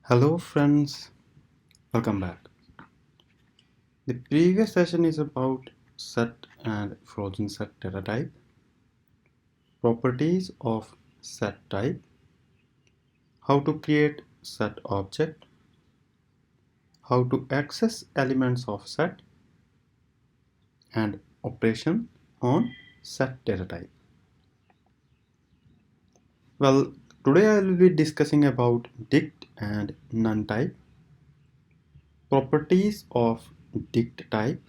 Hello friends, welcome back. The previous session is about set and frozen set data type, properties of set type, how to create set object, how to access elements of set, and operation on set data type. Well, today I will be discussing about dict and none type, properties of dict type,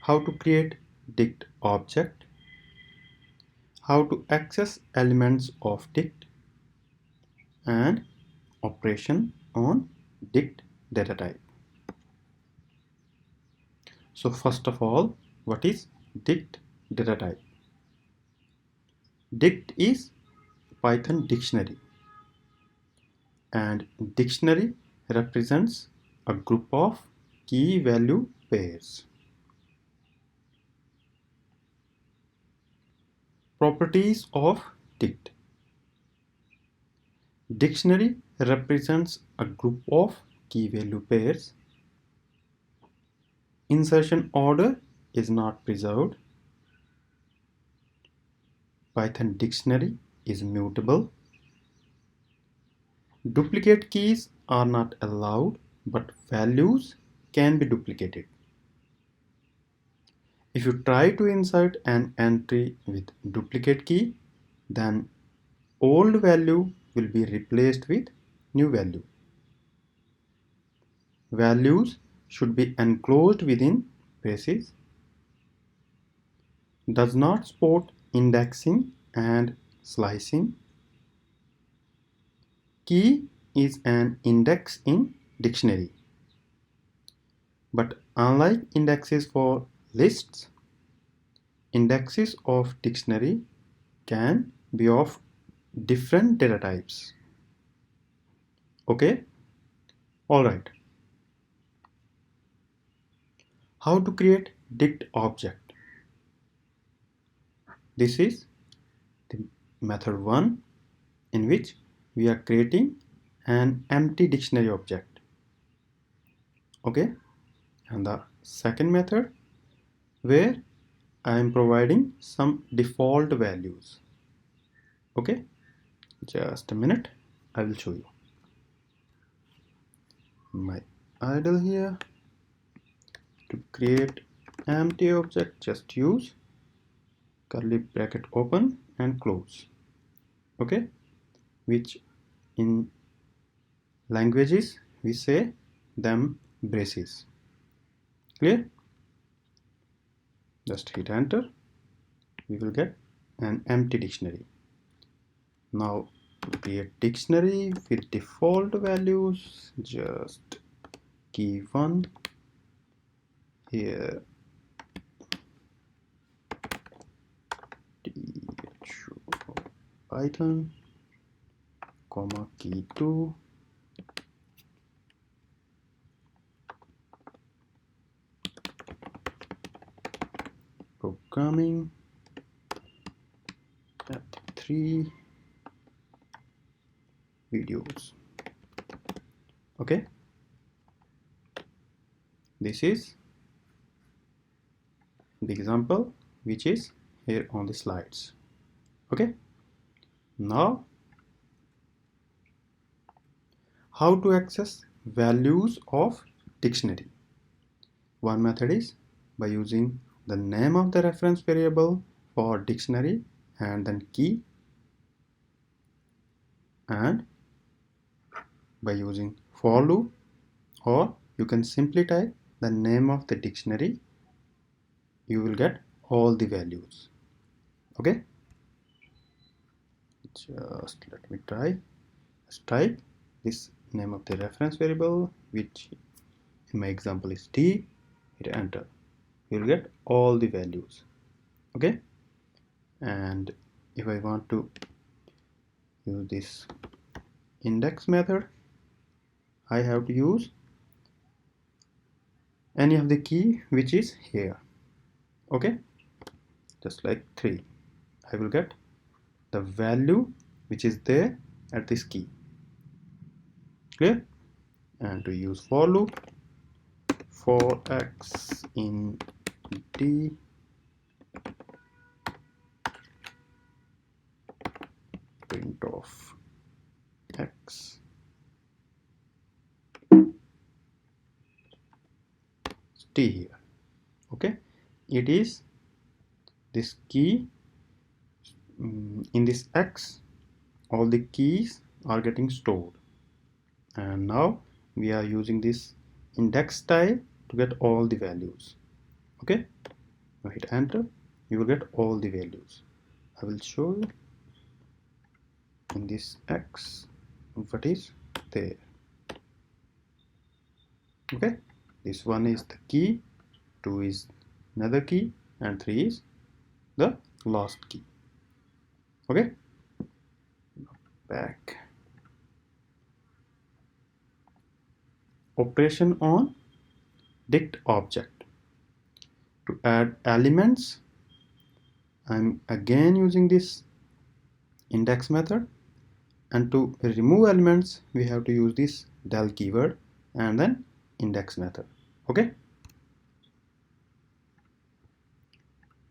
how to create dict object, how to access elements of dict, and operation on dict data type. So first of all, what is dict data type? Dict is Python dictionary, and dictionary represents a group of key value pairs. Properties of dict. Dictionary represents a group of key value pairs. Insertion order is not preserved. Python dictionary is mutable. Duplicate keys are not allowed, but values can be duplicated. If you try to insert an entry with duplicate key, then old value will be replaced with new value. Values should be enclosed within braces. Does not support indexing and slicing. Key is an index in dictionary. But unlike indexes for lists, indexes of dictionary can be of different data types. Okay? Alright. How to create dict object? This is the method 1 in which we are creating an empty dictionary object. Okay? And the second method where I am providing some default values. Okay? Just a minute, I will show you. My idle here. To create empty object, just use curly bracket open and close. Okay, which in languages we say them braces. Clear? Just hit enter. We will get an empty dictionary. Now to create dictionary with default values, just key 1 here, Python, comma key 2, programming at 3 videos. Okay, this is the example which is here on the slides. Okay, now how to access values of dictionary? One method is by using the name of the reference variable for dictionary and then key, and by using for loop, or you can simply type the name of the dictionary. You will get all the values. Okay, just let me try. Let's type this name of the reference variable, which in my example is t. Hit enter. You will get all the values. Okay, and if I want to use this index method, I have to use any of the key which is here. Okay, just like 3. I will get the value which is there at this key. Clear? And to use for loop, for x in d print of x t here. Okay, it is this key in this x, all the keys are getting stored, and now we are using this index style to get all the values. Okay, now hit enter, you will get all the values. I will show you in this x what is there. Okay, this one is the key, 2 is another key, and 3 is the last key. Okay, back. Operation on dict object. To add elements, I'm again using this index method, and to remove elements we have to use this del keyword and then index method. Okay,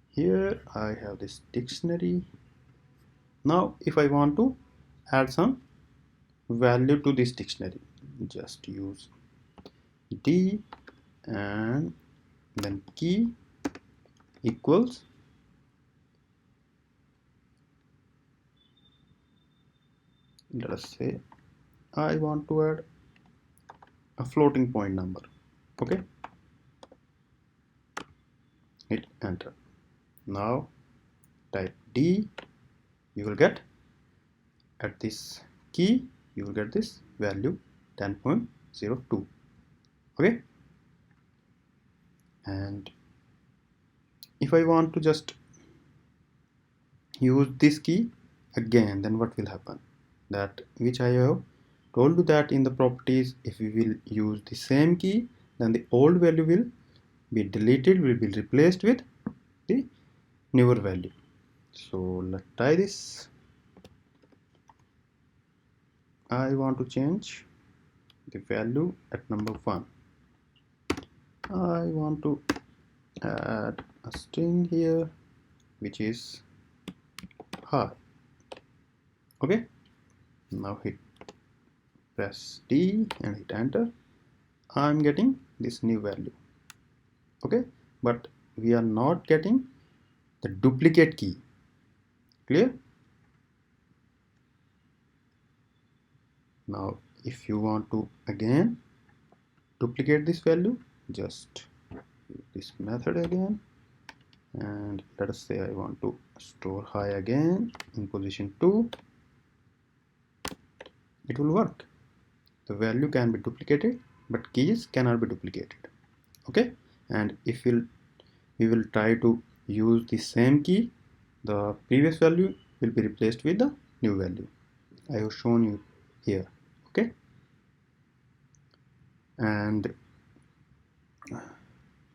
here I have this dictionary. Now if I want to add some value to this dictionary, just use d and then key equals let us say I want to add a floating point number. Okay, hit enter. Now type d, you will get at this key you will get this value 10.02. okay, and if I want to just use this key again, then what will happen, that which I have told you that in the properties, if we will use the same key, then the old value will be deleted, will be replaced with the newer value. So let's try this. I want to change the value at number 1. I want to add a string here which is hi. Okay, now press D and hit enter. I'm getting this new value. Okay, but we are not getting the duplicate key. Clear? Now if you want to again duplicate this value, just use this method again, and let us say I want to store high again in position 2. It will work. The value can be duplicated, but keys cannot be duplicated. Okay, and if we will try to use the same key, the previous value will be replaced with the new value. I have shown you here. Okay, and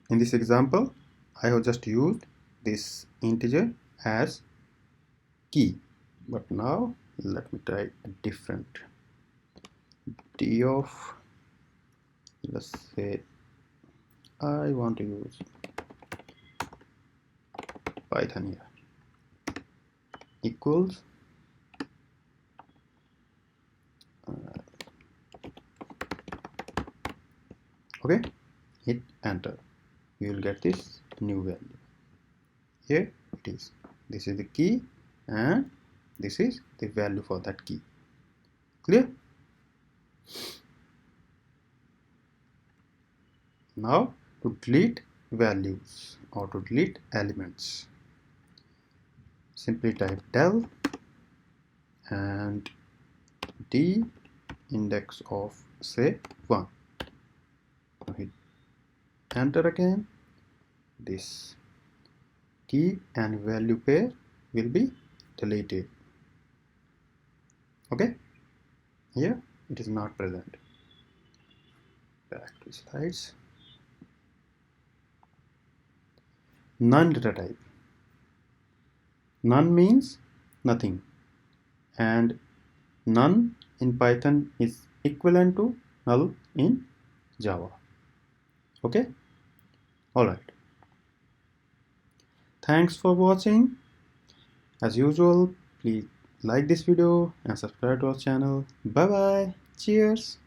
in this example I have just used this integer as key, but now let me try a different d of, let's say I want to use Python here, equals okay, hit enter. You will get this new value. Here it is. This is the key and this is the value for that key. Clear? Now to delete values or to delete elements, simply type del and d index of say 1. Now hit enter again. This key and value pair will be deleted. Okay, here it is not present. Back to slides. None data type. None means nothing, and none in Python is equivalent to null in Java. Okay, all right. Thanks for watching. As usual, please like this video and subscribe to our channel. Bye bye. Cheers.